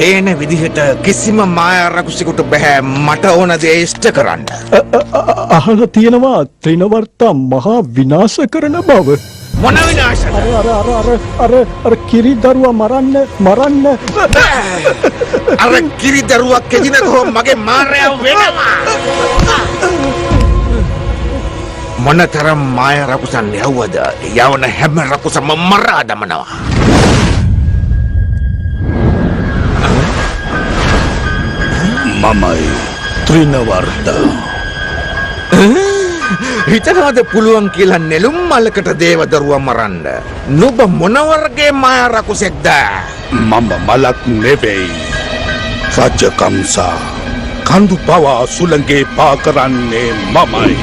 පේන විදිහට කිසිම මායා රකුසෙකුට බෑ මට ඕන දේ ඉෂ්ට කරන්න. අහලා තියෙනවා ත්‍රිනවර්තා මහා විනාශ කරන බව. මොන විනාශද? අර කිරි දරුවා මරන්න අර කිරි දරුවා කෙදින කොහොම මගේ මාරයා වෙනවා. මොනතරම් මායා රකුසන් යවුවද යවන හැම රකුසම මරා දමනවා. මමයි ත්‍රිනවර්තා. හිතනවාද පුළුවන් කියලා නෙළුම් මලකට දේවදරුවා මරන්න? නුඹ මොන වර්ගයේ මායා රකුසෙක්ද? මම මලක් නෙවෙයි. රජකම්සා කඳු පවා සුළඟේ පා කරන්නේ මමයි.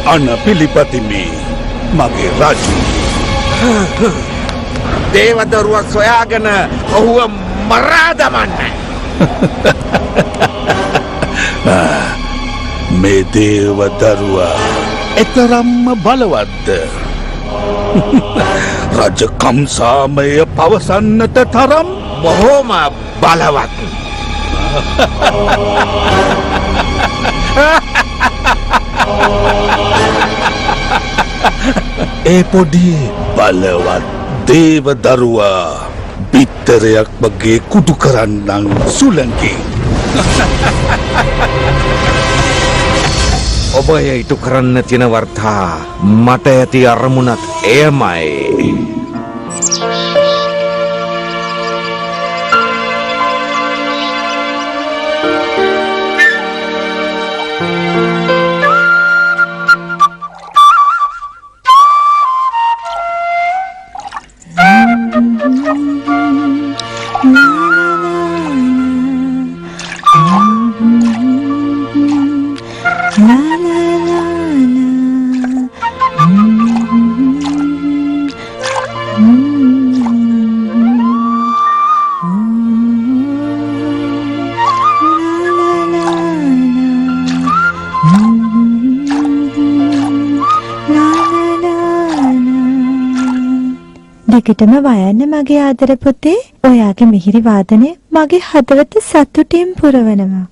අන පිළිපතිමි මගේ රජු. දේවදරුවා සොයාගෙන ඔහුව මරා දමන්න. මේ දේවදරුවා එතරම්ම බලවත්ද? රජකම්සාමය පවසන්නට තරම් බොහෝම බලවත්. ඒ පොඩි බලවත් දේවදරුවා බිත්තරයක් වගේ කුඩු කරන්නන් සුළඟින්. ඔබ ඉටු කරන්න තියෙන වර්තා මට ඇති අරමුණත් එයමයි. දිගටම වයන්න මගේ ආදර පුතේ. ඔයාගේ මිහිරි වාදනය මගේ හදවත සතුටින් පුරවනවා.